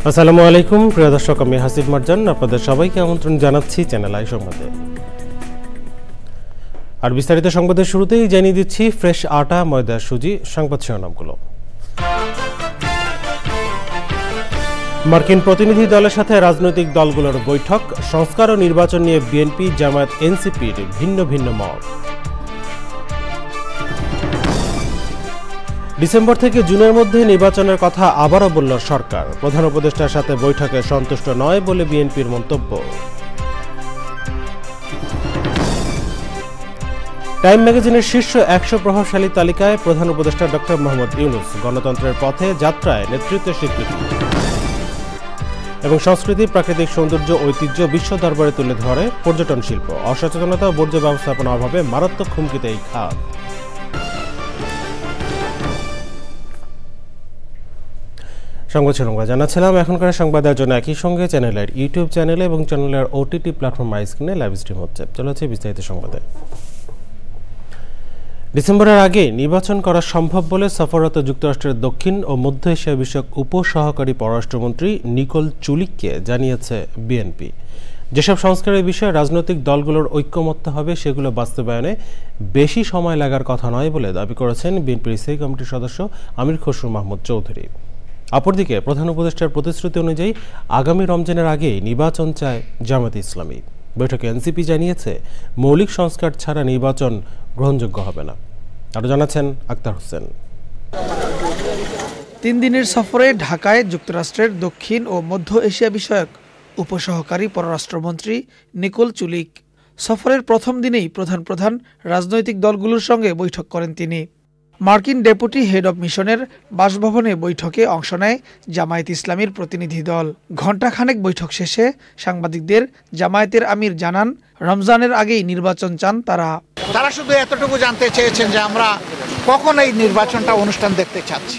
আসসালামু আলাইকুম প্রিয় দর্শক, আমি হাসিব মারজান আপনাদের সবাইকে আমন্ত্রণ জানাচ্ছি চ্যানেল আই সংবাদে। আর বিস্তারিত সংবাদের শুরুতেই জানিয়ে দিচ্ছি ফ্রেশ আটা, ময়দা, সুজি সংবাদ শিরোনামগুলো। মার্কিন প্রতিনিধি দলের সাথে রাজনৈতিক দলগুলোর বৈঠক, সংস্কার ও নির্বাচন নিয়ে বিএনপি, জামায়াত, এনসিপির ভিন্ন ভিন্ন মত। ডিসেম্বর থেকে জুনের মধ্যে নির্বাচনের কথা আবারও বলল সরকার। প্রধান উপদেষ্টার সাথে বৈঠকে সন্তুষ্ট নয় বলে বিএনপির মন্তব্য। টাইম ম্যাগাজিনের শীর্ষ 100 প্রভাবশালী তালিকায় প্রধান উপদেষ্টা ডক্টর মোহাম্মদ ইউনূস। গণতন্ত্রের পথে যাত্রায় নেতৃত্বের স্বীকৃতি। এবং সংস্কৃতি, প্রাকৃতিক সৌন্দর্য, ঐতিহ্য বিশ্ব দরবারে তুলে ধরে পর্যটন শিল্প। অসচেতনতা ও বর্জ্য ব্যবস্থাপনার অভাবে মারাত্মক হুমকিতে এই খাত। সংবাদ শিরোনাম জানাচ্ছিলাম। এখনকার সংবাদের জন্য একই সঙ্গে চ্যানেলের ইউটিউব চ্যানেলে এবং চ্যানেলের ওটিটি প্ল্যাটফর্ম মাই স্ক্রিনে লাইভ স্ট্রিম হচ্ছে। চলেছে বিস্তারিত সংবাদে। ডিসেম্বরের আগে নির্বাচন করা সম্ভব বলে সফররত যুক্তরাষ্ট্রের দক্ষিণ ও মধ্য এশিয়া বিষয়ক উপসহকারী পররাষ্ট্রমন্ত্রী নিকোল চুলিককে জানিয়েছে বিএনপি। যেসব সংস্কারের বিষয়ে রাজনৈতিক দলগুলোর ঐক্যমত্য হবে সেগুলো বাস্তবায়নে বেশি সময় লাগার কথা নয় বলে দাবি করেছেন বিএনপির স্থায়ী কমিটির সদস্য আমির খসরু মাহমুদ চৌধুরী। অপরদিকে প্রধান উপদেষ্টার প্রতিশ্রুতি অনুযায়ী আগামী রমজানের আগেই নির্বাচন চায় জামায়াতে ইসলামী। বৈঠকে এনসিপি জানিয়েছে মৌলিক সংস্কার ছাড়া নির্বাচন গ্রহণযোগ্য হবে না। আরও জানাচ্ছেন আক্তার হোসেন। 3 দিনের সফরে ঢাকায় যুক্তরাষ্ট্রের দক্ষিণ ও মধ্য এশিয়া বিষয়ক উপসহকারী পররাষ্ট্রমন্ত্রী নিকোল চুলিক। সফরের প্রথম দিনেই প্রধান রাজনৈতিক দলগুলোর সঙ্গে বৈঠক করেন তিনি। মার্কিন ডেপুটি হেড অব মিশনের বাসভবনে বৈঠকে অংশ নেয় জামায়াত ইসলামীর প্রতিনিধি দল। ঘণ্টাখানেক বৈঠক শেষে সাংবাদিকদের জামায়াতের আমির জানান, রমজানের আগেই নির্বাচন চান তারা। তারা শুধু এতটুকু জানতে চেয়েছেন যে আমরা কখন এই নির্বাচনটা অনুষ্ঠান দেখতে চাচ্ছি।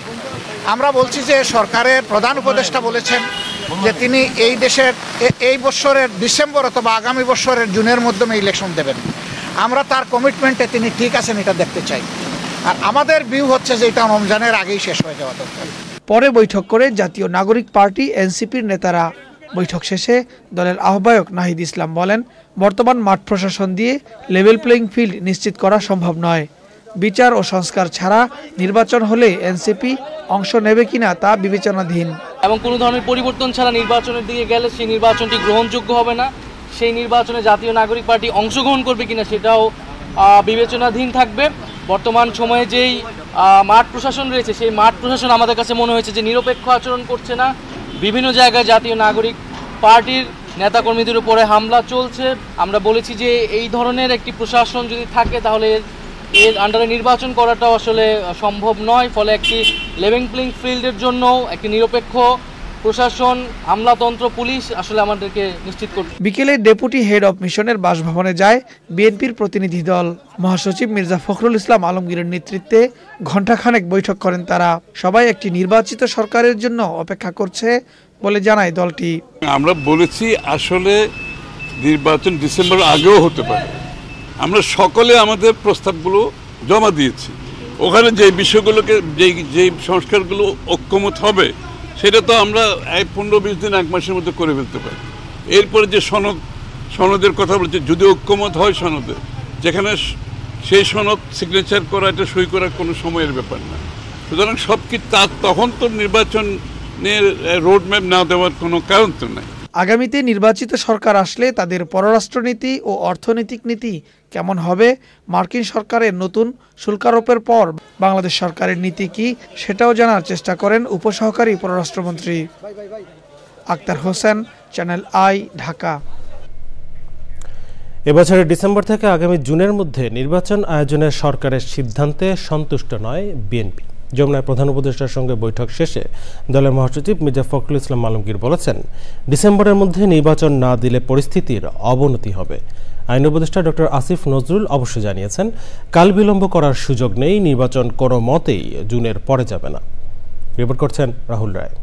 আমরা বলছি যে সরকারের প্রধান উপদেষ্টা বলেছেন যে তিনি এই দেশের এই বছরের ডিসেম্বর অথবা আগামী বছরের জুনের মধ্যে ইলেকশন দেবেন। আমরা তার কমিটমেন্টে তিনি ঠিক আছেন এটা দেখতে চাই। আর আমাদের ভিউ হচ্ছে যে এটা রমজানের আগেই শেষ হয়ে যাওয়া দরকার। পরে বৈঠক করে জাতীয় নাগরিক পার্টি এনসিপির নেতারা। বৈঠক শেষে দলের আহ্বায়ক নাহিদ ইসলাম বলেন, বর্তমান মাঠ প্রশাসন দিয়ে লেভেল প্লেইং ফিল্ড নিশ্চিত করা সম্ভব নয়। বিচার ও সংস্কার ছাড়া নির্বাচন হলে এনসিপি অংশ নেবে কিনা তা বিবেচনাধীন। এবং কোনো ধরনের পরিবর্তন ছাড়া নির্বাচনের দিকে গেলে সেই নির্বাচনটি গ্রহণযোগ্য হবে না। সেই নির্বাচনে জাতীয় নাগরিক পার্টি অংশগ্রহণ করবে কিনা সেটাও বিবেচনাধীন থাকবে। বর্তমান সময়ে যেই মাঠ প্রশাসন রয়েছে সেই মাঠ প্রশাসন আমাদের কাছে মনে হয়েছে যে নিরপেক্ষ আচরণ করছে না। বিভিন্ন জায়গায় জাতীয় নাগরিক পার্টির নেতাকর্মীদের উপরে হামলা চলছে। আমরা বলেছি যে এই ধরনের একটি প্রশাসন যদি থাকে তাহলে এর আন্ডারে নির্বাচন করাটাও আসলে সম্ভব নয়। ফলে একটি লেভেল প্লেইং ফিল্ডের জন্য একটি নিরপেক্ষ প্রশাসন, আমলাতন্ত্র, পুলিশ আসলে আমাদেরকে নিশ্চিত করবে। বিকেলে ডেপুটি হেড অব মিশনের বাসভবনে যায় বিএনপির প্রতিনিধি দল। মহাসচিব মির্জা ফখরুল ইসলাম আলমগীরের নেতৃত্বে ঘণ্টাখানেক বৈঠক করেন তারা। সবাই একটি নির্বাচিত সরকারের জন্য অপেক্ষা করছে বলে জানায় দলটি। আমরা বলেছি আসলে নির্বাচন ডিসেম্বর আগেও হতে পারে। আমরা সকলে আমাদের প্রস্তাবগুলো জমা দিয়েছি। ওখানে যে বিষয়গুলোকে যেই সংস্কারগুলো ঐক্যমত হবে সেটা তো আমরা 15-20 দিন 1 মাসের মধ্যে করে ফেলতে পারি। এরপরে যে সনদের কথা বলছে, যদি ঐক্যমত হয় সনদে, যেখানে সেই সনদ সিগনেচার করা, এটা সই করার কোনো সময়ের ব্যাপার না। সুতরাং সব কি তখন তো নির্বাচনের রোডম্যাপ না দেওয়ার কোনো কারণ তো নাই। আগামীতে নির্বাচিত সরকার আসলে তাদের পররাষ্ট্রনীতি ও অর্থনৈতিক নীতি কেমন হবে, মার্কিন সরকারের নতুন শুল্ক আরোপের পর বাংলাদেশ সরকারের নীতি কি, সেটাও জানার চেষ্টা করেন উপসহকারী পররাষ্ট্রমন্ত্রী। Akhtar Hossain, channel I, Dhaka. এবছরের ডিসেম্বর থেকে আগামী জুনের মধ্যে নির্বাচন আয়োজনের সরকারের সিদ্ধান্তে সন্তুষ্ট নয় বিএনপি। যমুনায় প্রধান উপদেষ্টার সঙ্গে বৈঠক শেষে দলের মহাসচিব মির্জা ফখরুল ইসলাম আলমগীর বলেছেন, ডিসেম্বরের মধ্যে নির্বাচন না দিলে পরিস্থিতির অবনতি হবে। আইন উপদেষ্টা ডক্টর আসিফ নজরুল অবশ্য জানিয়েছেন, কাল বিলম্ব করার সুযোগ নেই, নির্বাচন কোনো মতেই জুনের পরে যাবে না। রিপোর্ট করছেন রাহুল রায়।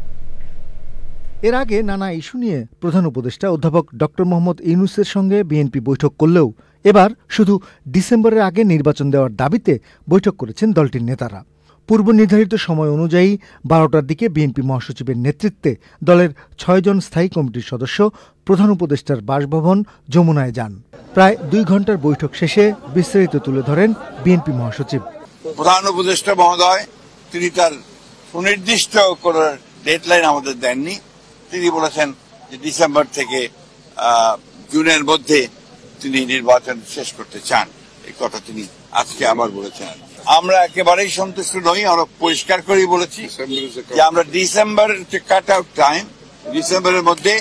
এর আগে নানা ইস্যু নিয়ে প্রধান উপদেষ্টা অধ্যাপক ডক্টর মোহাম্মদ ইউনূসের সঙ্গে বিএনপি বৈঠক করলেও এবার শুধু ডিসেম্বরের আগে নির্বাচন দেওয়ার দাবিতে বৈঠক করেছেন দলটির নেতারা। পূর্ব নির্ধারিত সময় অনুযায়ী 12টার দিকে বিএনপি মহাসচিবের নেতৃত্বে দলের 6 জন স্থায়ী কমিটির সদস্য প্রধান উপদেষ্টার বাসভবন যমুনায় যান। প্রায় 2 ঘন্টার বৈঠক শেষে বিস্তারিত তুলে ধরেন বিএনপি মহাসচিব। প্রধান উপদেষ্টা মহোদয় তিনি তার সুনির্দিষ্ট কোন ডেডলাইন আমাদের দেননি। তিনি বলেছেন যে ডিসেম্বর থেকে জুনের মধ্যে তিনি নির্বাচন শেষ করতে চান। এই কথা তিনি আজকে আবার বলেছেন। আমরা একেবারেই সন্তুষ্ট নই। আমরা পরিষ্কার করেই বলেছি যে আমরা ডিসেম্বর কাট আউট টাইম, ডিসেম্বরের মধ্যে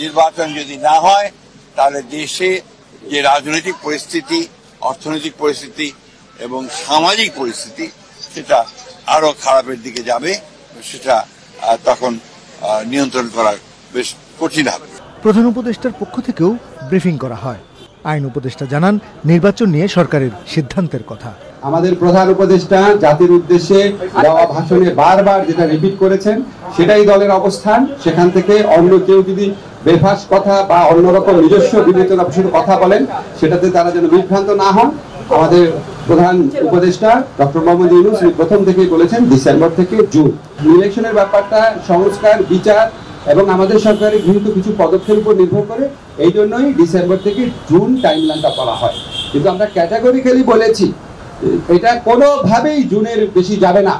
নির্বাচন যদি না হয় তাহলে দেশে যে রাজনৈতিক পরিস্থিতি, অর্থনৈতিক পরিস্থিতি এবং সামাজিক পরিস্থিতি সেটা আরো খারাপের দিকে যাবে। সেটা তখন নিয়ন্ত্রণ করা বেশ কঠিন হবে। প্রধান উপদেষ্টার পক্ষ থেকেও ব্রিফিং করা হয়। আইন উপদেষ্টা জানান নির্বাচন নিয়ে সরকারের সিদ্ধান্তের কথা। আমাদের প্রধান উপদেষ্টা জাতির উদ্দেশ্যে দেওয়া ভাষণে বারবার যেটা রিপিট করেছেন সেটাই দলের অবস্থান। সেখান থেকে অন্য কেউ যদি বেফাস কথা বা অন্যরকম নিজস্ব বিবেচনা প্রসূত কথা বলেন সেটাতে তারা যেন বিভ্রান্ত না হন। আমাদের প্রধান উপদেষ্টা ডক্টর মোহাম্মদ ইউনূস প্রথম থেকেই বলেছেন ডিসেম্বর থেকে জুন। ইলেকশনের ব্যাপারটা সংস্কার, বিচার এবং আমাদের সরকারের গৃহীত কিছু পদক্ষেপের উপর নির্ভর করে। এই জন্যই ডিসেম্বর থেকে জুন টাইমলাইনটা বলা হয়। কিন্তু আমরা ক্যাটাগরিক্যালি বলেছি এটা কোনোভাবেই জুনের বেশি যাবে না।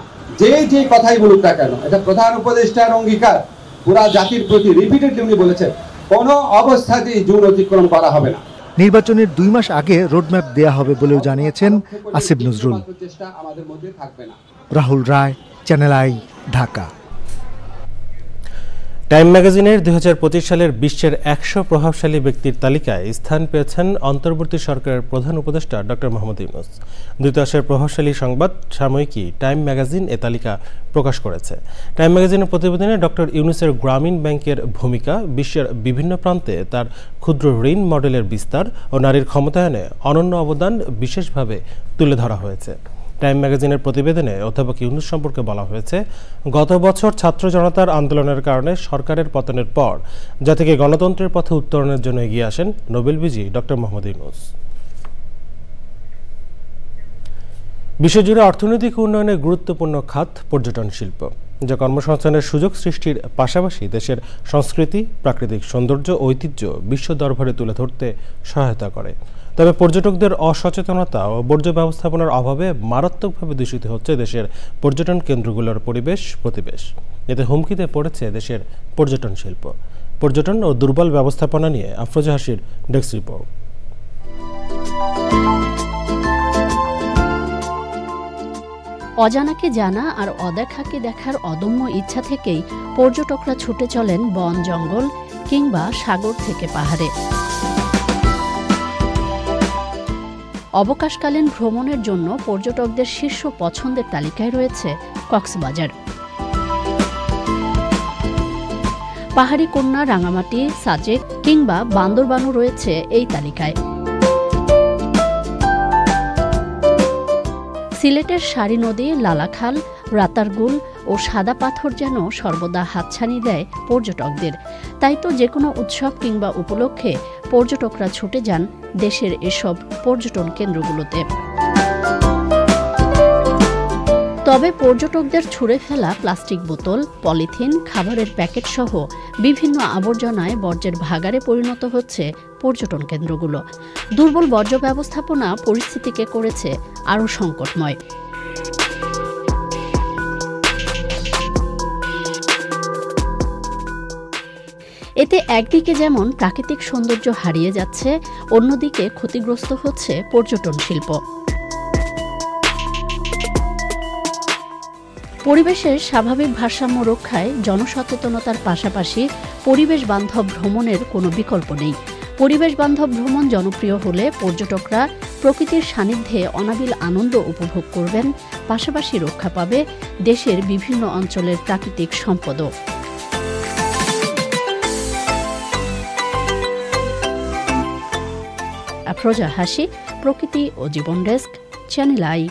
যে কথাই বলুক না কেন, এটা প্রধান উপদেষ্টার অঙ্গীকার পুরা জাতির প্রতি রিপিটেডলি উনি বলেছেন কোনো অবস্থাতেই জুন অতিক্রম করা হবে না। নির্বাচনের 2 মাস আগে রোডম্যাপ দেয়া হবে বলেও জানিয়েছেন আসিফ নজরুল। রাহুল রায়, চ্যানেল আই, ঢাকা। টাইম ম্যাগাজিনের 2025 সালের বিশ্বের 100 প্রভাবশালী ব্যক্তির তালিকায় স্থান পেয়েছেন অন্তর্বর্তী সরকারের প্রধান উপদেষ্টা ডক্টর মোহাম্মদ ইউনূস। দ্বিতীয় প্রভাবশালী সংবাদ সাময়িকী টাইম ম্যাগাজিন এ তালিকা প্রকাশ করেছে। টাইম ম্যাগাজিনের প্রতিবেদনে ডক্টর ইউনূসের গ্রামীণ ব্যাংকের ভূমিকা, বিশ্বের বিভিন্ন প্রান্তে তার ক্ষুদ্র ঋণ মডেলের বিস্তার ও নারীর ক্ষমতায়নে অনন্য অবদান বিশেষভাবে তুলে ধরা হয়েছে। টাইম ম্যাগাজিনের প্রতিবেদনে অধ্যাপক ইউনূস সম্পর্কে বলা হয়েছে, গত বছর ছাত্র জনতার আন্দোলনের কারণে সরকারের পতনের পর জাতিকে গণতন্ত্রের পথে উত্তরণের জন্য এগিয়ে আসেন নোবেল বিজয়ী ডক্টর মোহাম্মদ ইউনূস। বিশ্বজুড়ে অর্থনৈতিক উন্নয়নে গুরুত্বপূর্ণ খাত পর্যটন শিল্প, যা কর্মসংস্থানের সুযোগ সৃষ্টির পাশাপাশি দেশের সংস্কৃতি, প্রাকৃতিক সৌন্দর্য, ঐতিহ্য বিশ্ব দরবারে তুলে ধরতে সহায়তা করে। তবে পর্যটকদের অসচেতনতা ও বর্জ্য ব্যবস্থাপনার অভাবে মারাত্মকভাবে দূষিত হচ্ছে দেশের পর্যটন কেন্দ্রগুলোর পরিবেশ। এতে হুমকিতে পড়েছে দেশের পর্যটন শিল্প। পর্যটন ও দুর্বল ব্যবস্থাপনা নিয়ে আফরোজা হাসির ডেস্ক রিপোর্ট। অজানাকে জানা আর অদেখাকে দেখার অদম্য ইচ্ছা থেকেই পর্যটকরা ছুটে চলেন বন, জঙ্গল কিংবা সাগর থেকে পাহাড়ে। অবকাশকালীন ভ্রমণের জন্য পর্যটকদের শীর্ষ পছন্দের তালিকায় রয়েছে কক্সবাজার। পাহাড়ি কন্যা, রাঙামাটি, সাজেক কিংবা বান্দরবানও রয়েছে এই তালিকায়। সিলেটের সারি নদী, লালাখাল, রাতারগুল ও সাদা পাথর যেন সর্বদা হাতছানি দেয় পর্যটকদের। তাই তো যে কোনো উৎসব কিংবা উপলক্ষে পর্যটকরা ছুটে যান দেশের এসব পর্যটন কেন্দ্রগুলোতে। তবে পর্যটকদের ছুঁড়ে ফেলা প্লাস্টিক বোতল, পলিথিন, খাবারের প্যাকেট সহ বিভিন্ন আবর্জনায় বর্জ্যের ভাগাড়ে পরিণত হচ্ছে পর্যটন কেন্দ্রগুলো। দুর্বল বর্জ্য ব্যবস্থাপনা পরিস্থিতিকে করেছে আরও সংকটময়। এতে একদিকে যেমন প্রাকৃতিক সৌন্দর্য হারিয়ে যাচ্ছে, অন্যদিকে ক্ষতিগ্রস্ত হচ্ছে পর্যটন শিল্প। পরিবেশের স্বাভাবিক ভারসাম্য রক্ষায় জনসচেতনতার পাশাপাশি পরিবেশ বান্ধব ভ্রমণের কোনো বিকল্প নেই। পরিবেশ বান্ধব ভ্রমণ জনপ্রিয় হলে পর্যটকরা প্রকৃতির সান্নিধ্যে অনাবিল আনন্দ উপভোগ করবেন, পাশাপাশি রক্ষা পাবে দেশের বিভিন্ন অঞ্চলের প্রাকৃতিক সম্পদও। আফরোজা হাসি, প্রকৃতি ও জীবন ডেস্ক, চ্যানেল আই।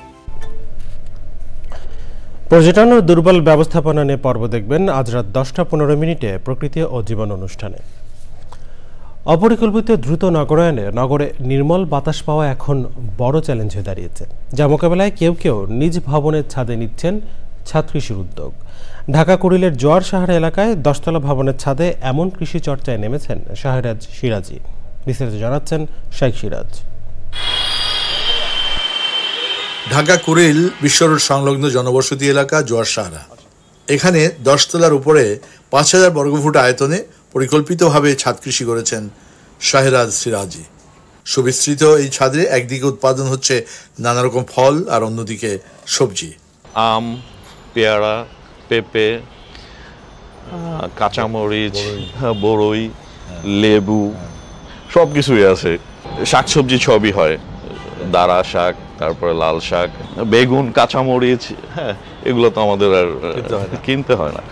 পর্যটন ও দুর্বল ব্যবস্থাপনা নিয়ে পর্ব দেখবেন আজ রাত 10টা 15 মিনিটে প্রকৃতি ও জীবন অনুষ্ঠানে। অপরিকল্পিত দ্রুত নগরায়নে নগরে নির্মল বাতাস পাওয়া এখন বড় চ্যালেঞ্জ হয়ে দাঁড়িয়েছে, যা মোকাবেলায় কেউ কেউ নিজ ভবনের ছাদে নিচ্ছেন ছাদ কৃষির উদ্যোগ। ঢাকা কুড়িলের জোয়ার সাহারা এলাকায় 10তলা ভবনের ছাদে এমন কৃষি চর্চায় নেমেছেন শাহরাজ সিরাজি। বিস্তারিত জানাচ্ছেন শাইখ সিরাজ। ঢাকা কুড়িল বিশ্ব রোড সংলগ্ন জনবসতি এলাকা জোয়ার সাহারা। এখানে 10 তলার উপরে 5000 বর্গফুট আয়তনে পরিকল্পিতভাবে ছাদ কৃষি করেছেন শাহরাজ সিরাজি। সুবিস্তৃত এই ছাদে একদিকে উৎপাদন হচ্ছে নানা রকম ফল আর অন্যদিকে সবজি, আম, পেয়ারা, পেঁপে, কাঁচামরিচ, বড়ই, লেবু, সব কিছুই আছে। শাকসবজি সবই হয়, দাঁড়া শাক, তারপরে লাল শাক, বেগুন, কাঁচামরিচ, হ্যাঁ, এগুলো তো আমাদের আর কিনতে হয় না।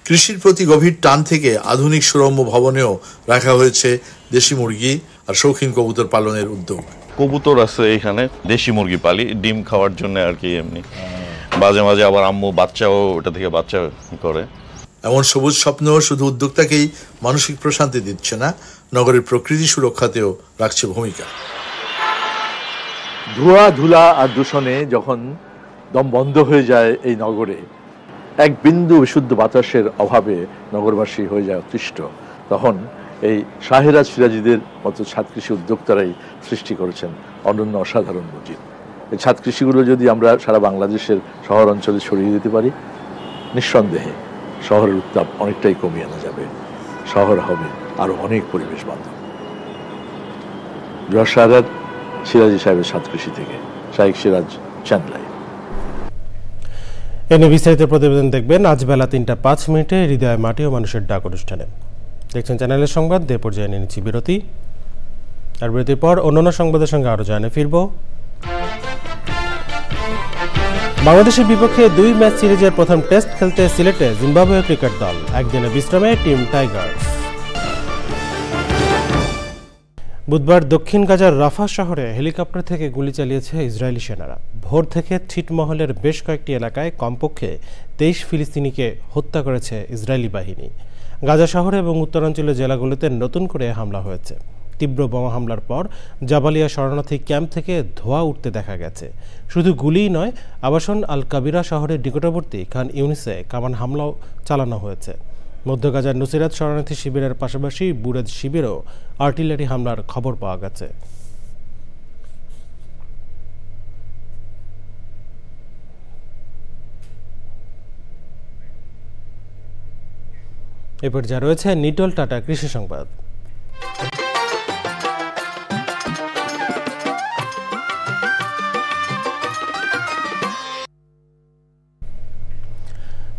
কৃষির প্রতি গভীর টান থেকে আধুনিক সুরম্য ভবনেও রাখা হয়েছে দেশি মুরগি আর শৌখিন কবুতর পালনের উদ্যোগ। কবুতর আছে এখানে, দেশি মুরগি পালি ডিম খাওয়ার জন্য আর কি। এমনি মাঝে মাঝে আবার আম্মু বাচ্চাও ওটা থেকে বাচ্চা করে। এমন সবুজ স্বপ্ন শুধু উদ্যোক্তাকেই মানসিক প্রশান্তি দিচ্ছে না, নগরের প্রকৃতি সুরক্ষাতেও রাখছে ভূমিকা। ধোঁয়া ধুলা আর দূষণে যখন দম বন্ধ হয়ে যায় এই নগরে, এক বিন্দু বিশুদ্ধ বাতাসের অভাবে নগরবাসী হয়ে যায় অতিষ্ঠ, তখন এই শাহরাজ সিরাজিদের মতো ছাদ কৃষি উদ্যোক্তারাই সৃষ্টি করেছেন অনন্য অসাধারণ নজির। এই ছাদ কৃষিগুলো যদি আমরা সারা বাংলাদেশের শহর অঞ্চলে ছড়িয়ে দিতে পারি, নিঃসন্দেহে শহরের উত্তাপ অনেকটাই কমিয়ে আনা যাবে, শহর হবে আরো অনেক পরিবেশ বান্ধব। শাহরাজ সিরাজি সাহেবের ছাদ কৃষি থেকে শাইখ সিরাজ, চ্যানেল। এনে বিস্তারিত প্রতিবেদন দেখবেন আজ বেলা 3:05 হৃদয় মাটি ও মানুষের ডাক অনুষ্ঠানে। দেখছেন চ্যানেলের সংবাদ। এ পর্যায়ে নিয়ে নিচ্ছি বিরতি, আর বিরতির পর অন্যান্য সংবাদের সঙ্গে আরো জানে ফিরব। বাংলাদেশের বিপক্ষে 2 ম্যাচ সিরিজের প্রথম টেস্ট খেলতে সিলেটে জিম্বাবুয়ে ক্রিকেট দল। একদিনের বিশ্রামে টিম টাইগার্স। বুধবার দক্ষিণ গাজার রাফা শহরে হেলিকপ্টার থেকে গুলি চালিয়েছে ইসরায়েলি সেনারা। ভোর থেকে ছিটমহলের বেশ কয়েকটি এলাকায় কমপক্ষে 23 ফিলিস্তিনিকে হত্যা করেছে ইসরায়েলি বাহিনী। গাজা শহরে এবং উত্তরাঞ্চলীয় জেলাগুলোতে নতুন করে হামলা হয়েছে। তীব্র বোমা হামলার পর জাবালিয়া শরণার্থী ক্যাম্প থেকে ধোঁয়া উঠতে দেখা গেছে। শুধু গুলিই নয়, আবাসন আল কাবিরা শহরের নিকটবর্তী খান ইউনিসে কামান হামলাও চালানো হয়েছে। মধ্য গাজার নুসিরাত শরণার্থী শিবিরের পাশাপাশি বুরেজ শিবিরেও আর্টিলারি হামলার খবর পাওয়া গেছে। এরপর যা রয়েছে নিটল টাটা কৃষি সংবাদ।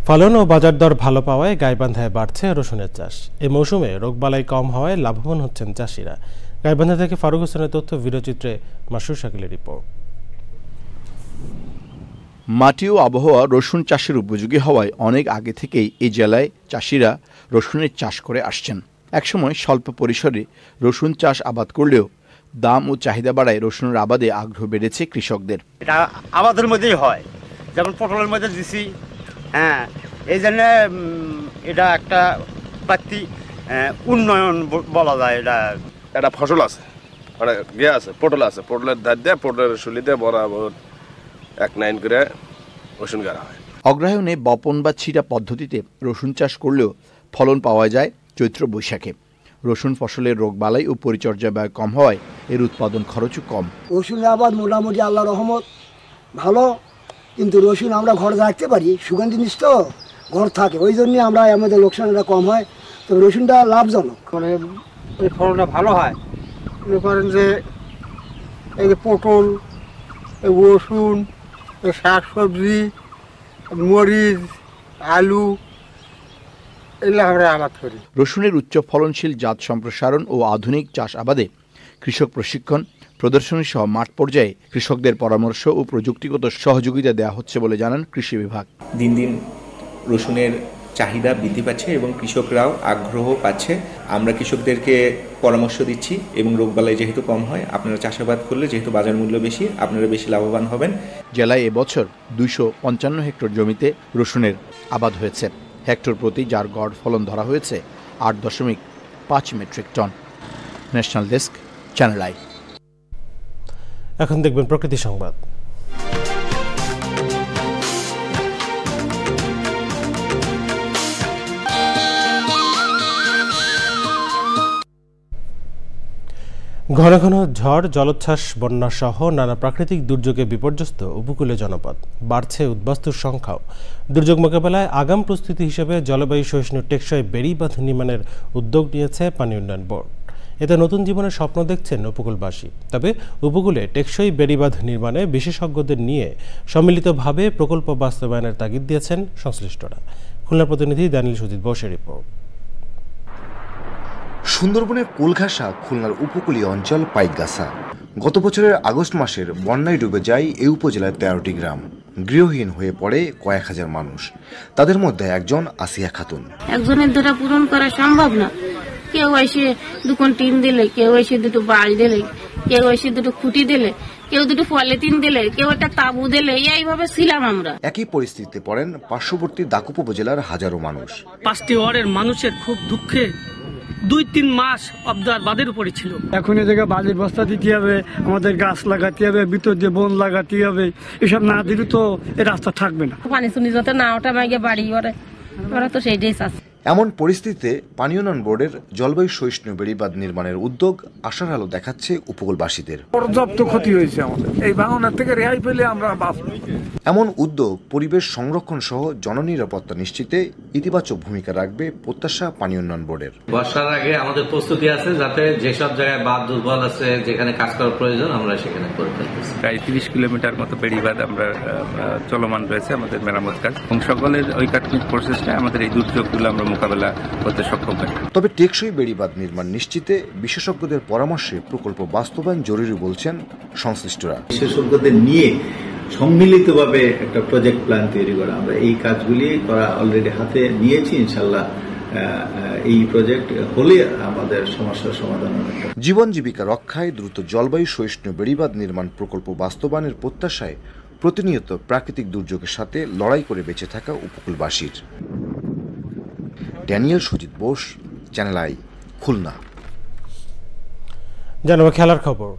ফলন ও বাজার দর ভালো পাওয়ায় গাইবান্ধায় বাড়ছে রসুনের চাষ। এই মৌসুমে রোগবালাই কম হওয়ায় লাভবান হচ্ছেন চাষিরা। গাইবান্ধা থেকে ফারুক হোসেনের তথ্য, ভিডিওচিত্রে মাসুর শাকিলের রিপোর্ট। মাটি ও আবহাওয়া রসুন চাষের উপযোগী হওয়ায় অনেক আগে থেকেই এই জেলায় চাষিরা রসুনের চাষ করে আসছেন। একসময় স্বল্প পরিসরে রসুন চাষ আবাদ করলেও দাম ও চাহিদা বাড়ায় রসুনের আবাদে আগ্রহ বেড়েছে কৃষকদের। এটা আবাদের মধ্যেই হয়, যেমন পটলের মধ্যে দিছি, হ্যাঁ, এই জন্য এটা একটা প্রাকৃতি উন্নয়ন বলা যায়। এটা ফসল আছে, মানে ইয়ে আছে, পটল আছে, পটলের ধার দিয়ে পটলের শুলিতে বরাবর 1-9 করে রসুন গাড়া হয়। অগ্রহায়ণে বপন বা ছিটা পদ্ধতিতে রসুন চাষ করলেও ফলন পাওয়া যায় চৈত্র বৈশাখে। রসুন ফসলের রোগবালাই ও পরিচর্যা ব্যয় কম হওয়ায় এর উৎপাদন খরচও কম। রসুনের আবাদ মোটামুটি আল্লাহ রহমত ভালো, কিন্তু রসুন আমরা ঘরে রাখতে পারি, সুগন্ধি জিনিস তো ঘর থাকে, ওই জন্য আমরা আমাদের লোকসানটা কম হয়। তবে রসুনটা লাভজনক, মানে এই ফলনটা ভালো হয়। মনে করেন যে এই যে পটল, এই রসুন, এই শাক সবজি, মরিচ, আলু, এগুলো আমরা আবাদ করি। রসুনের উচ্চ ফলনশীল জাত সম্প্রসারণ ও আধুনিক চাষ আবাদে কৃষক প্রশিক্ষণ, প্রদর্শনী সহ মাঠ পর্যায়ে কৃষকদের পরামর্শ ও প্রযুক্তিগত সহযোগিতা দেওয়া হচ্ছে বলে জানান কৃষি বিভাগ। দিন দিন রসুনের চাহিদা বৃদ্ধি পাচ্ছে এবং কৃষকরাও আগ্রহ পাচ্ছে। আমরা কৃষকদেরকে পরামর্শ দিচ্ছি এবং রোগবালাই যেহেতু কম হয়, আপনারা চাষাবাদ করলে যেহেতু বাজার মূল্য বেশি, আপনারা বেশি লাভবান হবেন। জেলায় এবছর 255 হেক্টর জমিতে রসুনের আবাদ হয়েছে। হেক্টর প্রতি যার গড় ফলন ধরা হয়েছে 8.5 metric ton. National desk, channel I. এখন দেখবেন প্রকৃতি সংবাদ। ঘন ঘন ঝড়, জলোচ্ছ্বাস, বন্যা সহ নানা প্রাকৃতিক দুর্যোগে বিপর্যস্ত উপকূলীয় জনপদ। বাড়ছে উদ্বাস্তুর সংখ্যাও। দুর্যোগ মোকাবেলায় আগাম প্রস্তুতি হিসেবে জলবায়ু সহিষ্ণু টেকসই বেড়িবাঁধ নির্মাণের উদ্যোগ নিয়েছে পানি উন্নয়ন বোর্ড। এতে নতুন জীবনের স্বপ্ন দেখছেন উপকূলবাসী। তবে উপকূলে টেকসই বেড়িবাঁধ নির্মাণে বিশেষজ্ঞদের নিয়ে সম্মিলিতভাবে প্রকল্প বাস্তবায়নের তাগিদ দিয়েছেন সংশ্লিষ্টরা। খুলনা প্রতিনিধি দানিল সুজিত বোসের রিপোর্ট। সুন্দরবনের কোলঘাসা খুলনার উপকূলীয় অঞ্চল পাইকগাছা। গত বছরের আগস্ট মাসের বন্যায় ডুবে যায় এই উপজেলার 13টি গ্রাম। গৃহহীন হয়ে পড়ে কয়েক হাজার মানুষ। তাদের মধ্যে একজন আসিয়া খাতুন। একজনের দ্বারা পূরণ করা সম্ভব না। কেউ এসে দুকোন টিন দিলে, কেউ এসে দুটো বাঁশ দিলে, কেউ এসে দুটো খুঁটি দিলে, কেউ দুটো পলিথিন দিলে, কেউ একটা তাঁবু দিলে, এইভাবে ছিলাম আমরা। একই পরিস্থিতিতে পড়েন পার্শ্ববর্তী দাকুপ উপজেলার হাজারো মানুষ। 5টি ওয়ার্ডের মানুষের খুব দুঃখে 2-3 মাস অবদার বাদের উপরে ছিল। এখন এই জায়গায় বালির বস্তা দিতে হবে, আমাদের গাছ লাগাতে হবে, ভিতর দিয়ে বন লাগাতে হবে। এসব না দিলে তো এই রাস্তা থাকবে না। পানি শুনি যাতে না ওটা মাইগে বাড়ি ওরা তো সেইটাই চাচ্ছে। এমন পরিস্থিতিতে পানি উন্নয়ন বোর্ডের জলবায়ু সহিষ্ণু বেড়িবাঁধ নির্মাণের উদ্যোগ আশার আলো দেখাচ্ছে উপকূলবাসীদের। পর্যাপ্ত ক্ষতি হয়েছে আমাদের, এই ভাঙনের থেকে রেহাই পেলে আমরা বাঁচব। এমন উদ্যোগ পরিবেশ সংরক্ষণ সহ জননিরাপত্তা নিশ্চিতে ইতিবাচক ভূমিকা রাখবে প্রত্যাশা পানি উন্নয়ন বোর্ডের। বর্ষার আগে আমাদের প্রস্তুতি আছে, যাতে যেসব জায়গায় বাঁধ দুর্বল আছে, যেখানে কাজ করার প্রয়োজন, আমরা সেখানে করে ফেলতেছি। প্রায় 30 কিলোমিটার মতো বেড়িবাঁধ আমরা চলমান রয়েছে আমাদের মেরামত কাজ, এবং সকলের ঐকাত্মিক প্রচেষ্টায় আমাদের এই দুর্যোগগুলো আমরা মোকাবেলা করতে সক্ষম হয়। তবে টেকসই বেড়িবাঁধ নির্মাণ নিশ্চিতে বিশেষজ্ঞদের পরামর্শে প্রকল্প বাস্তবায়ন জরুরি বলছেন সংশ্লিষ্টরা। বিশেষজ্ঞদের নিয়ে সম্মিলিতভাবে একটা প্রজেক্ট প্ল্যান তৈরি করা, আমরা এই কাজগুলি করা অলরেডি হাতে নিয়েছি। ইনশাল্লাহ এই প্রজেক্ট হলে আমাদের সমস্যার সমাধান হবে। জীবন জীবিকা রক্ষায় দ্রুত জলবায়ু সহিষ্ণু বেড়িবাঁধ নির্মাণ প্রকল্প বাস্তবায়নের প্রত্যাশায় প্রতিনিয়ত প্রাকৃতিক দুর্যোগের সাথে লড়াই করে বেঁচে থাকা উপকূলবাসীর। Daniel Sujit Bose, Channel i, Khulna. জানাবো খেলার খবর।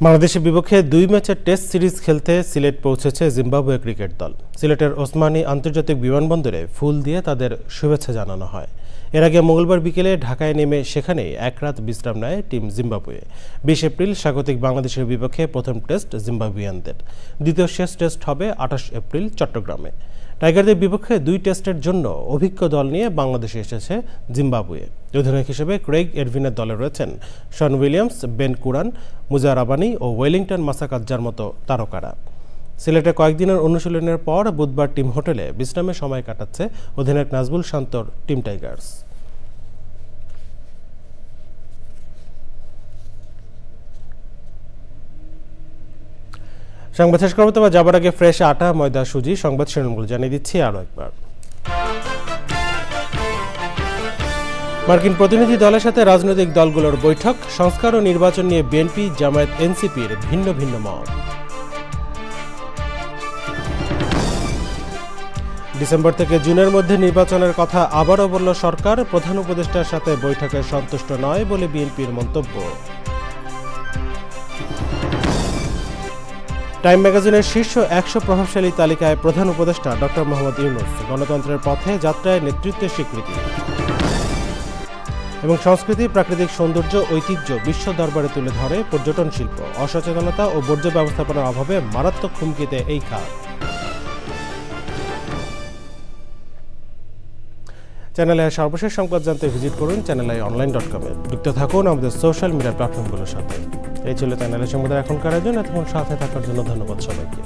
বাংলাদেশের বিপক্ষে 2 ম্যাচের টেস্ট সিরিজ খেলতে সিলেট পৌঁছেছে জিম্বাবুয়ে ক্রিকেট দল। সিলেটের ওসমানী আন্তর্জাতিক বিমানবন্দরে ফুল দিয়ে তাদের শুভেচ্ছা জানানো হয়। এর আগে মঙ্গলবার বিকেলে ঢাকায় নেমে সেখানেই এক রাত বিশ্রাম নেয় টিম জিম্বাবুয়ে। 20 এপ্রিল স্বাগতিক বাংলাদেশের বিপক্ষে প্রথম টেস্ট জিম্বাবুয়ানদের। দ্বিতীয় শেষ টেস্ট হবে 28 এপ্রিল চট্টগ্রামে। টাইগারদের বিপক্ষে 2 টেস্টের জন্য অভিজ্ঞ দল নিয়ে বাংলাদেশে এসেছে জিম্বাবুয়ে। অধিনায়ক হিসেবে ক্রেইগ এরভিনের দলে রয়েছেন শন উইলিয়ামস, বেন কুরান, মুজা রাবানি ও ওয়েলিংটন মাসাকাজ্জার মতো তারকারা। সিলেটে কয়েকদিনের অনুশীলনের পর বুধবার টিম হোটেলে বিশ্রামে সময় কাটাচ্ছে অধিনায়ক নাজবুল শান্তর টিম টাইগার্স। সংবাদ শেষ করবো, তবে যাবার আগে ফ্রেশ আটা, ময়দা, সুজি সংবাদ শিরোনামগুলো জানিয়ে দিচ্ছি আরও একবার। মার্কিন প্রতিনিধি দলের সাথে রাজনৈতিক দলগুলোর বৈঠক। সংস্কার ও নির্বাচন নিয়ে বিএনপি, জামায়াত, এনসিপির ভিন্ন ভিন্ন মত। ডিসেম্বর থেকে জুনের মধ্যে নির্বাচনের কথা আবারও বলল সরকার। প্রধান উপদেষ্টার সাথে বৈঠকে সন্তুষ্ট নয় বলে বিএনপির মন্তব্য। টাইম ম্যাগাজিনের শীর্ষ 100 প্রভাবশালী তালিকায় প্রধান উপদেষ্টা ডক্টর মোহাম্মদ ইউনূস। গণতন্ত্রের পথে যাত্রায় নেতৃত্বের স্বীকৃতি। এবং সংস্কৃতি, প্রাকৃতিক সৌন্দর্য, ঐতিহ্য বিশ্ব দরবারে তুলে ধরে পর্যটন শিল্প। অসচেতনতা ও বর্জ্য ব্যবস্থাপনার অভাবে মারাত্মক হুমকিতে এই খাত। চ্যানেলে সর্বশেষ সংবাদ জানতে ভিজিট করুন channelionline.com-এ। যুক্ত থাকুন আমাদের সোশ্যাল মিডিয়া প্ল্যাটফর্মগুলোর সাথে। এই ছিল চ্যানেলের সংবাদের এখনকার আয়োজন। এতক্ষণ সাথে থাকার জন্য ধন্যবাদ সবাইকে।